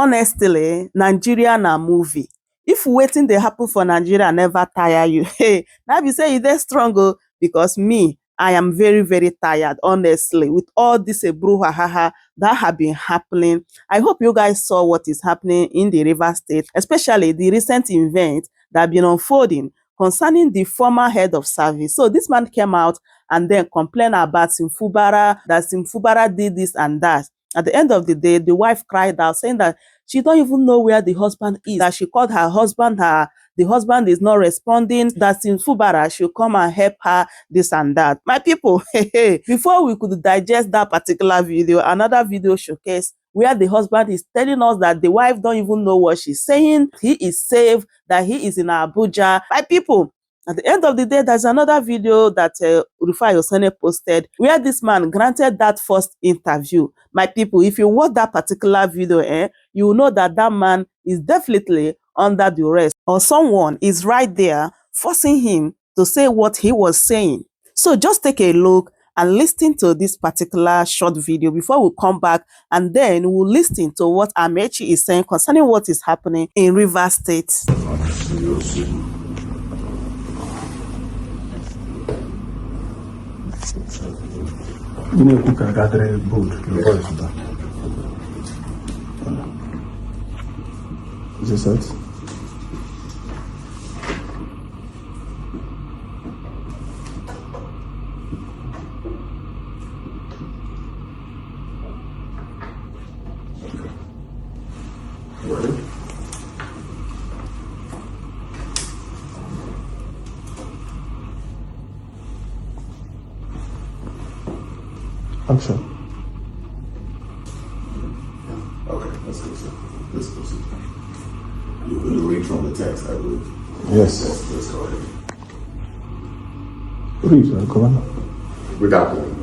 Honestly, Nigeria na movie. If waiting they happen for Nigeria never tire you, hey, now you say they strong oh, because me, I am very, very tired, honestly, with all this brouhaha that have been happening. I hope you guys saw what is happening in the River State, especially the recent event that have been unfolding concerning the former head of service. So this man came out and then complained about Simfubara, that Simfubara did this and that. At the end of the day, the wife cried out saying that she don't even know where the husband is, that she called her husband, the husband is not responding, that Simfubara should come and help her, this and that. My people, before we could digest that particular video, another video showcase where the husband is telling us that the wife don't even know what she's saying, he is safe, that he is in Abuja. My people, at the end of the day, there's another video that Rufai Osene posted where this man granted that first interview. My people, if you watch that particular video, you will know that that man is definitely under duress, or someone is right there forcing him to say what he was saying. So just take a look and listen to this particular short video before we come back, and then we'll listen to what Amaechi is saying concerning what is happening in Rivers State. Is this it? Ready? Action. Okay, let's go, sir. Let's go, sir. You're going to read from the text, I believe. Yes. Let's go ahead. Read, Commander. Good afternoon.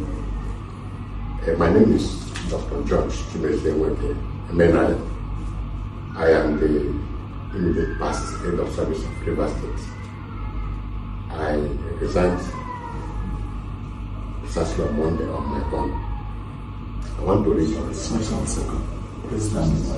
My name is Dr. George And Wike. I am the immediate past head of service of Rivers State. I resigned precisely on Monday on my own. I want to read on this. 1 second. Please stand by.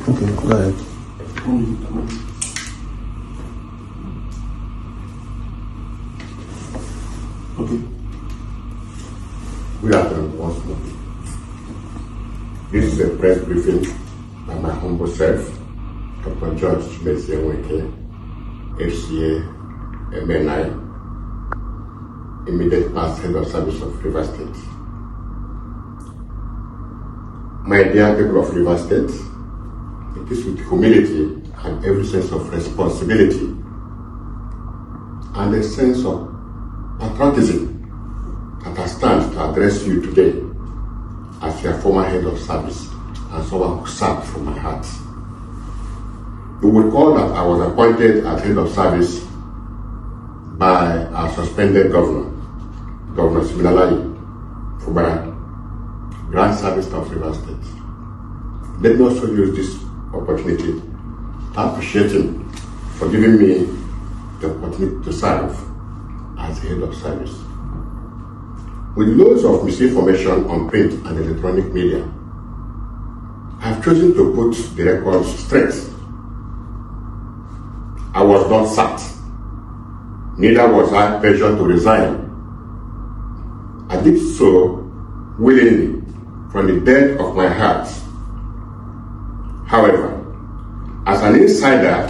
Okay, go ahead. Okay. Good afternoon once more. This is a press briefing by my humble self, Dr. George And Wike, FCA, MNI, immediate past head of service of Rivers State. My dear people of Rivers State, it is with humility and every sense of responsibility and a sense of patriotism that I stand to address you today as your former head of service and someone who served from my heart. You will recall that I was appointed as head of service by our suspended governor, Governor Siminalayi Fubara, Grand Service of Rivers State. Let me also use this opportunity to appreciate him for giving me the opportunity to serve as head of service. With loads of misinformation on print and electronic media, I have chosen to put the records straight. I was not sacked, neither was I pressured to resign. I did so willingly from the depth of my heart. However, as an insider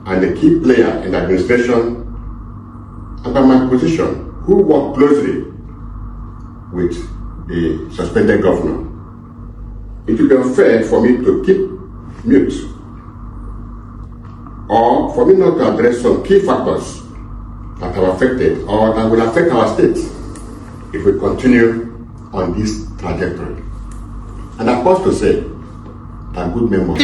and a key player in the administration, and by my position, who worked closely with the suspended governor, it would be unfair for me to keep mute or for me not to address some key factors that have affected or that will affect our state if we continue on this trajectory. And I'm supposed to say that good memory.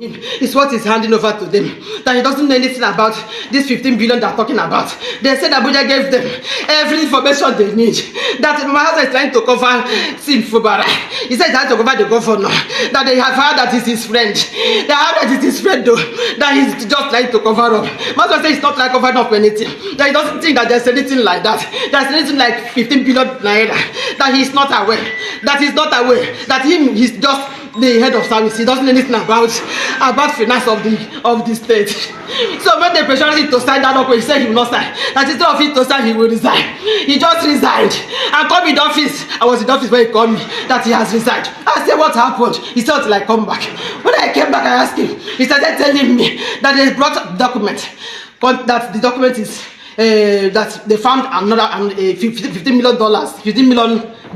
It's what he's handing over to them. That he doesn't know anything about this 15 billion they're talking about. They said Abuja gave them every information they need. That my husband is trying to cover Sim Fubara. He said he's trying to cover the governor. That they have heard that he's his friend. They have heard that it's his friend though. That he's just trying to cover up. My husband says he's not like covering up anything. That he doesn't think that there's anything like that. There's anything like 15 billion naira. That he's not aware. That he's not aware. That he's just the head of service. He doesn't know anything about finance of the state. So when they pressured him to sign that document, he said he will not sign. That instead of him to sign, he will resign. He just resigned and called me in the office. I was in the office when he called me that he has resigned. I said, what happened? He said, till I come back. When I came back, I asked him. He started telling me that they brought a document. That the document is that they found another $15 million, 15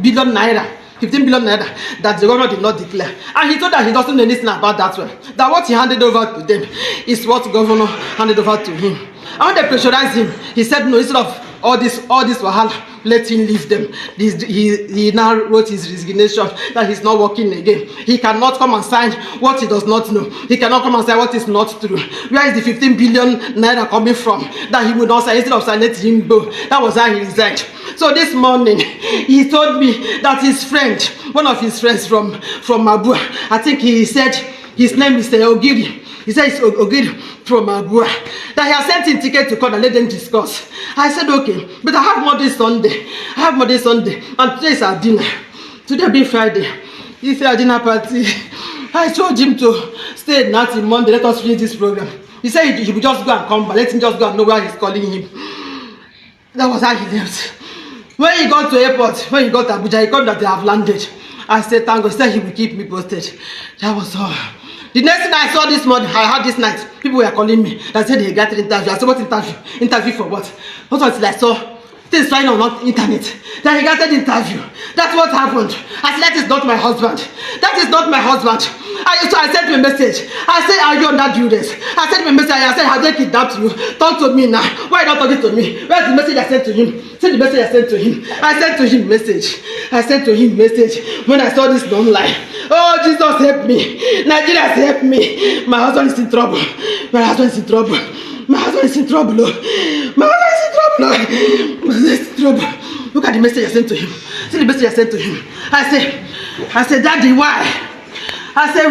billion naira. 15 billion naira that the government did not declare, and he told that he doesn't know anything about that one. That what he handed over to them is what the governor handed over to him. And when they pressurized him, he said no. Instead of all this wahala, let him leave them. He now wrote his resignation that he's not working again. He cannot come and sign what he does not know. He cannot come and sign what is not true. Where is the 15 billion naira coming from that he would not sign? Instead of signing, let him go. That was how he resigned. So this morning, he told me that his friend, one of his friends from Abua, I think he said his name is Ogiri. He said it's Ogiri from Abua. That he has sent him ticket to court and let them discuss. I said, okay, but I have more this Sunday. And today is our dinner. Today being Friday. It's our dinner party. I told him to stay at night Monday. Let us finish this program. He said he would just go and come back. Let him just go and know where he's calling him. That was how he left. When he got to airport, when he got to Abuja, he called that they have landed. I said, thank God. He said he will keep me posted. That was all. The next thing I saw this morning, I had this night, people were calling me. They said they got an interview. I said, what interview? Interview for what? What was it I saw? Things flying on internet. Then he got an interview. That's what happened. I said, that is not my husband. That is not my husband. So I sent him a message. I said, are you under duress? I sent him a message. I said, have they kidnapped you? Talk to me now. Why are you not talking to me? Where's the message I sent to him? Send the message I sent to him. I sent to him message. I sent to him message when I saw this non-lie. Oh, Jesus help me. Nigeria help me. My husband is in trouble. My husband is in trouble. My husband is in trouble. My husband is in trouble. My husband is in trouble. Look at the message I sent to him. See the message I sent to him. I said, Daddy, why? I said,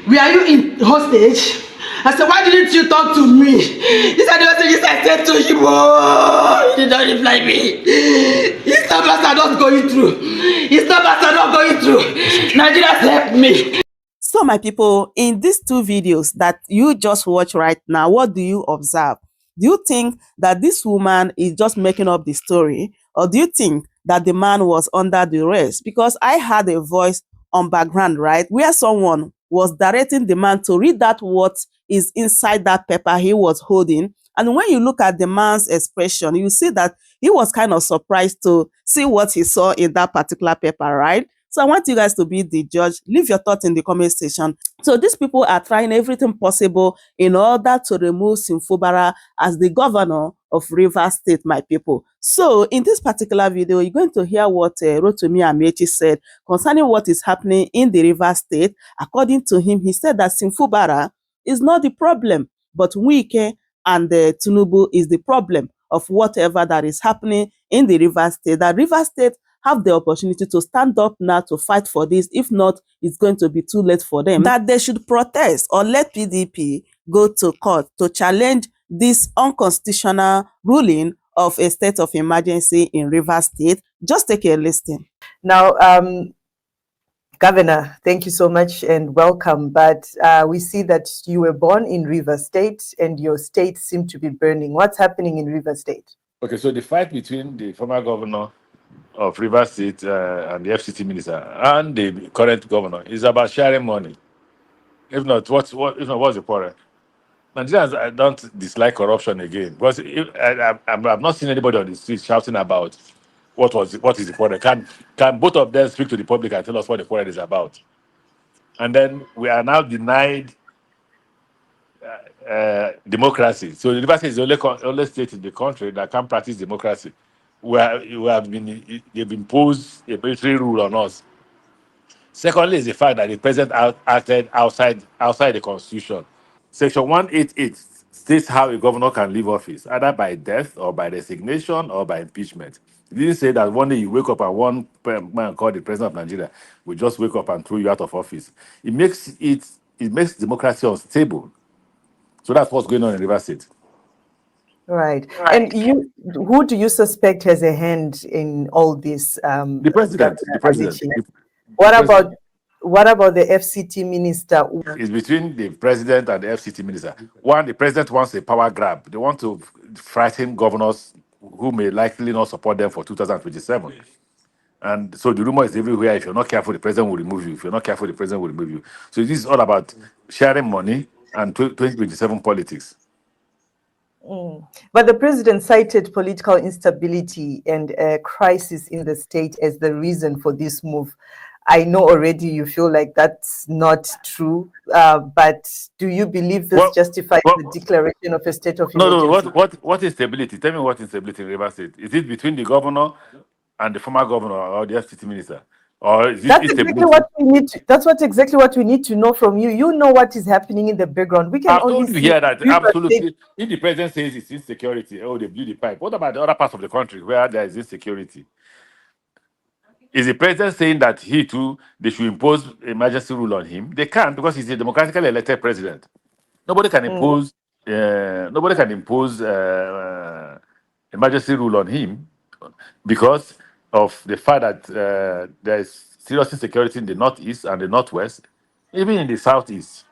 where are you in hostage? I said, why didn't you talk to me? These are the messages I sent to him. Oh, he did not reply me. His numbers are not going through. His numbers are not going through. Nigeria help me. So my people, in these two videos that you just watch right now, what do you observe? Do you think that this woman is just making up the story? Or do you think that the man was under duress? Because I had a voice on background, right, where someone was directing the man to read that what is inside that paper he was holding. And when you look at the man's expression, you see that he was kind of surprised to see what he saw in that particular paper, right? So I want you guys to be the judge. Leave your thoughts in the comment section. So these people are trying everything possible in order to remove Simfubara as the governor of Rivers State, my people. So in this particular video, you're going to hear what Rotimi Amaechi said concerning what is happening in the Rivers State. According to him, he said that Simfubara is not the problem, but Wike and Tinubu is the problem of whatever that is happening in the Rivers State. That Rivers State have the opportunity to stand up now to fight for this. If not, it's going to be too late for them. That they should protest or let PDP go to court to challenge this unconstitutional ruling of a state of emergency in Rivers State. Just take a listen. Now, Governor, thank you so much and welcome. But we see that you were born in Rivers State and your state seemed to be burning. What's happening in Rivers State? Okay, so the fight between the former governor of Rivers State and the FCT minister and the current governor is about sharing money. If not, what's the quarrel? Nigerians don't dislike corruption again, because I've not seen anybody on the street shouting about what is the quarrel. Can both of them speak to the public and tell us what the quarrel is about? And then we are now denied democracy. So the Rivers State is the only state in the country that can practice democracy. They've imposed a military rule on us. Secondly, is the fact that the president acted outside the constitution. Section 188 states how a governor can leave office, either by death or by resignation or by impeachment. It didn't say that one day you wake up and one man called the president of Nigeria will just wake up and throw you out of office. It makes democracy unstable. So that's what's going on in Rivers State. Right. And who do you suspect has a hand in all this? The president. Governor The president. Amaechi? the What president. about the FCT minister? It's between the president and the FCT minister. One, the president wants a power grab. They want to frighten governors who may likely not support them for 2027. And so the rumor is everywhere. If you're not careful, the president will remove you. If you're not careful, the president will remove you. So this is all about sharing money and 2027 politics. But the president cited political instability and a crisis in the state as the reason for this move. I know already you feel like that's not true, but do you believe this justifies the declaration of a state of emergency? No. What is stability? Tell me what is stability in Rivers State. Is it between the governor and the former governor or the FCT minister? Or is That's it exactly instability? what we need. Exactly what we need to know from you. You know what is happening in the background. We can I've only told you see here that Rivers State. absolutely, if the president says it's insecurity, oh, they blew the pipe. What about the other parts of the country where there is insecurity? Is the president saying that they should impose emergency rule on him? They can't, because he's a democratically elected president. Nobody can impose. Nobody can impose emergency rule on him because of the fact that there is serious insecurity in the northeast and the northwest, even in the southeast,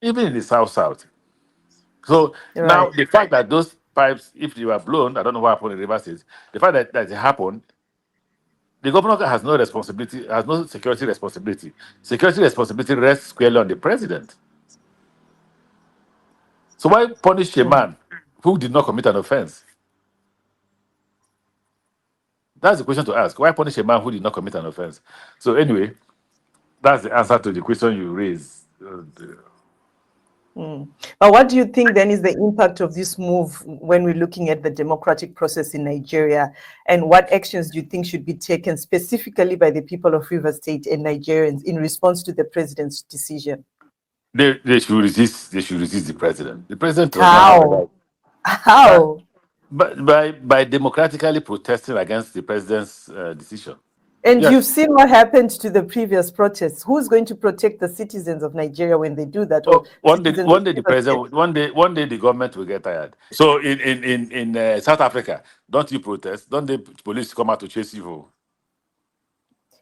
even in the south. So now Right. the fact that those pipes, if they were blown, I don't know what happened in Rivers State. The fact that it happened, the governor has no responsibility, has no security responsibility. Security responsibility rests squarely on the president. So why punish a man who did not commit an offense? That's the question to ask. Why punish a man who did not commit an offense? So anyway, that's the answer to the question you raised. But what do you think then is the impact of this move when we're looking at the democratic process in Nigeria? And what actions do you think should be taken specifically by the people of Rivers State and Nigerians in response to the president's decision? They should resist. They should resist the president. The president does not have a right. How? But by democratically protesting against the president's decision. And Yes. you've seen what happened to the previous protests. Who's going to protect the citizens of Nigeria when they do that? Or One day, citizens one of day the Rivers State? president, one day the government will get tired. So in South Africa, don't you protest? Don't the police come out to chase you?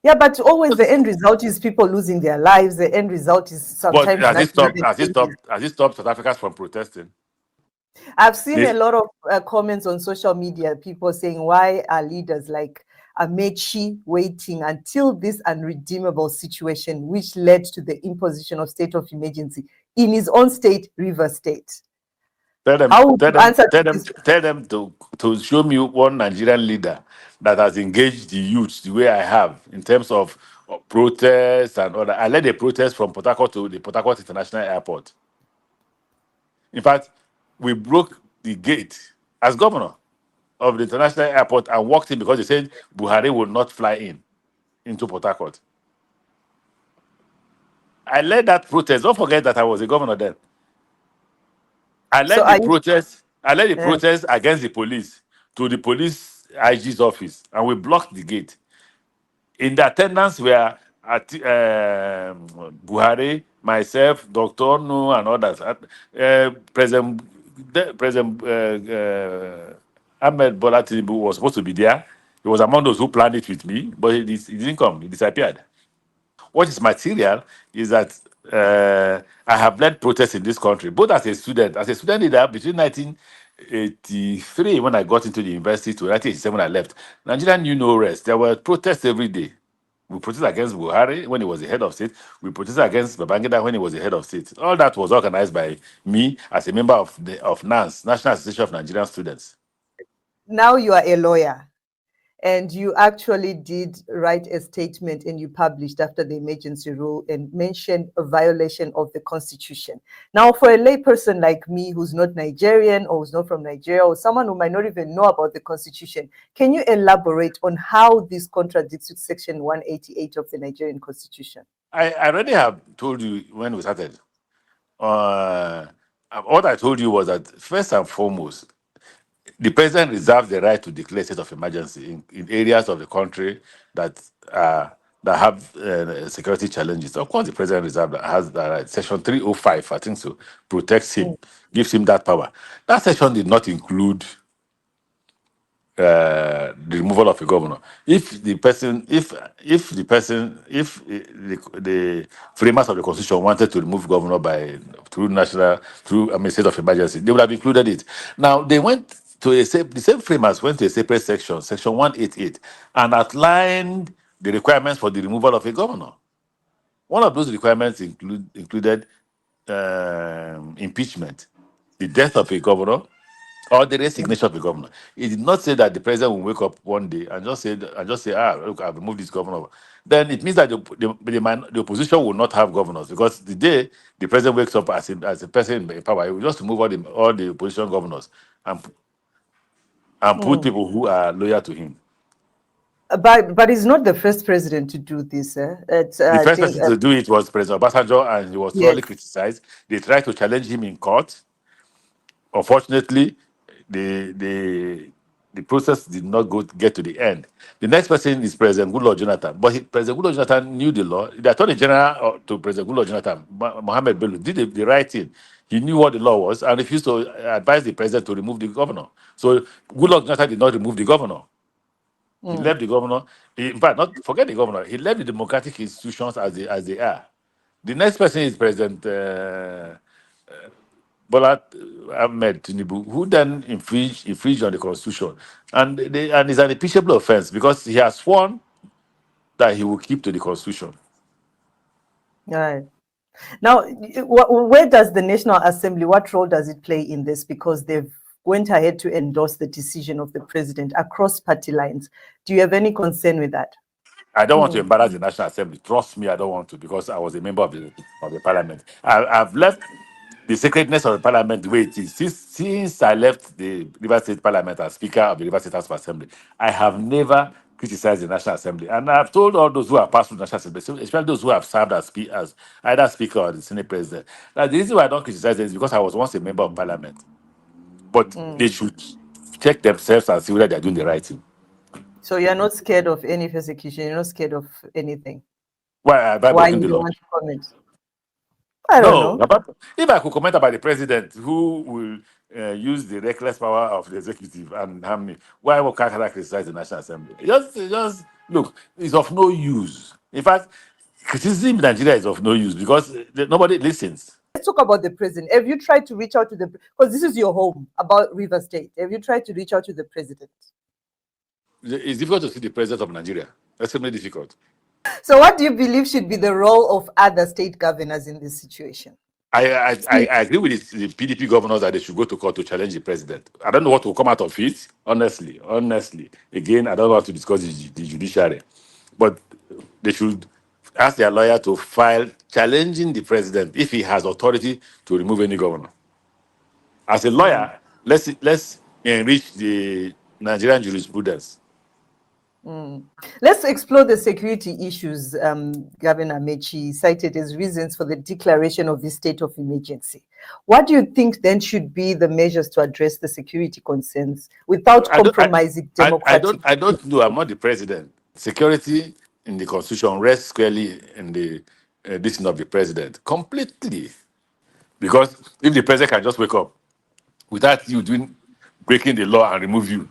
Yeah, but always the end result is people losing their lives. The end result is But sometimes has not it stopped? even Has it stopped South Africans from protesting? I've seen This- a lot of comments on social media, people saying, why are leaders like Amaechi waiting until this unredeemable situation, which led to the imposition of state of emergency in his own state, Rivers State? Tell them, How would tell you them, answer tell to them, this? tell them to show me one Nigerian leader that has engaged the youth the way I have in terms of protests and all that. I led a protest from Port Harcourt to the Port Harcourt International Airport. In fact, we broke the gate as governor of the international airport and walked in because they said Buhari would not fly into Port Harcourt. I led that protest. Don't forget that I was a governor then. I led So the are you, protest. I led the yeah. protest against the police to the police IG's office, and we blocked the gate. In the attendance were Buhari, myself, Dr. Nu, and others. President Ahmed Bola Tinubu was supposed to be there. He was among those who planned it with me, but he didn't come. He disappeared. What is material is that I have led protests in this country, both as a student leader between 1983 when I got into the university to 1987 when I left. Nigeria knew no rest. There were protests every day. We protested against Buhari when he was the head of state. We protested against Babangida when he was the head of state. All that was organized by me as a member of NANS, National Association of Nigerian Students. Now you are a lawyer. And you actually did write a statement and you published after the emergency rule and mentioned a violation of the constitution. Now, for a layperson like me who's not Nigerian or who's not from Nigeria or someone who might not even know about the constitution, can you elaborate on how this contradicts with section 188 of the Nigerian constitution? I already have told you when we started. What I told you was that first and foremost, the president reserves the right to declare state of emergency in areas of the country that that have security challenges. Of course, the president has that right. Section 305, I think so, protects him, gives him that power. That section did not include the removal of a governor. If the person, if the person, if the framers of the constitution wanted to remove governor by through state of emergency, they would have included it. Now they went to the same framers went to a separate section, section 188, and outlined the requirements for the removal of a governor. One of those requirements included impeachment, the death of a governor, or the resignation of the governor. It did not say that the president will wake up one day and just say, look, I've removed this governor. Then it means that the opposition will not have governors, because the day the president wakes up as a person in power, he will just remove all the opposition governors and put people who are loyal to him. But he's not the first president to do this. The first person to do it was President Obasanjo, and he was thoroughly Yes. criticized. They tried to challenge him in court. Unfortunately, the process did not get to the end. The next person is President Goodluck Jonathan, but President Goodluck Jonathan knew the law. The Attorney General to President Goodluck Jonathan, Mohammed Bello, did the right thing. He knew what the law was and refused to advise the president to remove the governor. So Goodluck Jonathan did not remove the governor. He left the governor. In fact, not forget the governor. He left the democratic institutions as they are. The next person is President Bola Ahmed Tinubu, who then infringed on the constitution, and it's an impeachable offense because he has sworn that he will keep to the constitution. All right. Now, where does the National Assembly, what role does it play in this? Because they've went ahead to endorse the decision of the president across party lines. Do you have any concern with that? I don't want to embarrass the National Assembly. Trust me, I don't want to, because I was a member of the parliament. I've left the sacredness of the parliament the way it is. Since I left the River State Parliament as Speaker of the River State House of Assembly, I have never criticized the National Assembly. And I've told all those who have passed through the National Assembly, especially those who have served as either Speaker or the Senate President, that the reason why I don't criticize them is because I was once a member of Parliament. But they should check themselves and see whether they're doing the right thing. So you're not scared of any persecution? You're not scared of anything? Why have I Why broken you the don't law? want to comment? I don't know. If I could comment about the president who will use the reckless power of the executive and harm me, why would I criticize the National Assembly? Just look, it's of no use. In fact, criticism in Nigeria is of no use because nobody listens. Let's talk about the president. Have you tried to reach out to because this is your home, about River State. Have you tried to reach out to the president? It's difficult to see the president of Nigeria. Extremely difficult. So what do you believe should be the role of other state governors in this situation? I agree with the PDP governors that they should go to court to challenge the president. I don't know what will come out of it, honestly. Again, I don't want to discuss the judiciary, but they should ask their lawyer to file challenging the president if he has authority to remove any governor. As a lawyer, let's enrich the Nigerian jurisprudence. Let's explore the security issues Governor Amaechi cited as reasons for the declaration of the state of emergency. What do you think then should be the measures to address the security concerns without compromising democratic? I don't know. I'm not the president. Security in the constitution rests squarely in the decision of the president completely. Because if the president can just wake up without you breaking the law and remove you,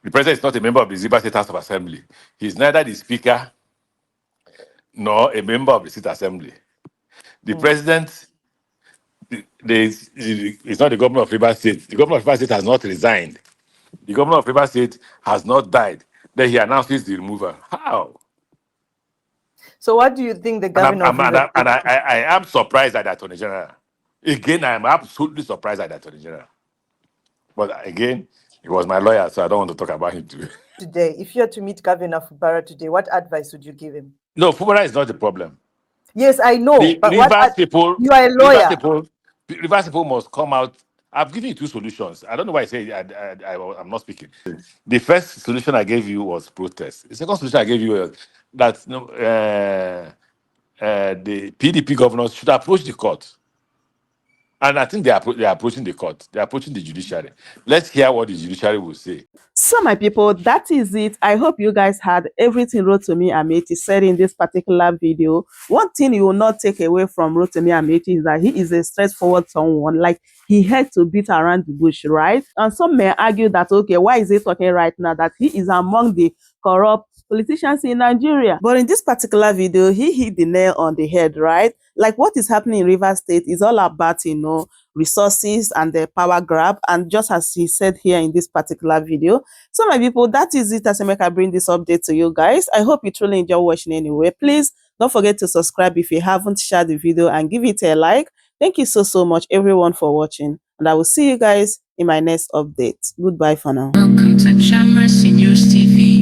the president is not a member of the River State House of Assembly. He's neither the speaker nor a member of the State Assembly. The president is not the governor of River State. The governor of River State has not resigned. The governor of River State has not died. Then he announces the removal. How? So what do you think the governor of River State... I am surprised at the Attorney General. Again, I am absolutely surprised at the Attorney General. But again, He was my lawyer, so I don't want to talk about him too. Today, if you had to meet Governor Fubara today, what advice would you give him? No, Fubara is not the problem. Yes, I know, The but Rivers people, you are a lawyer. Rivers people must come out. I've given you two solutions. I don't know why I say I'm not speaking. The first solution I gave you was protest. The second solution I gave you was that the PDP governors should approach the court. And I think they are approaching the court. They are approaching the judiciary. Let's hear what the judiciary will say. So my people, that is it. I hope you guys had everything Rotimi Amaechi said in this particular video. One thing you will not take away from Rotimi Amaechi is that he is a straightforward someone. Like, he had to beat around the bush, right? And some may argue that, okay, why is he talking right now that he is among the corrupt politicians in Nigeria? But in this particular video, he hit the nail on the head, right? Like, what is happening in Rivers State is all about, resources and the power grab. And just as he said here in this particular video, so my people, that is it. As I make I bring this update to you guys. I hope you truly enjoy watching anyway. Please don't forget to subscribe if you haven't, share the video and give it a like. Thank you so much everyone for watching, and I will see you guys in my next update. Goodbye for now. Welcome to Chamress News TV.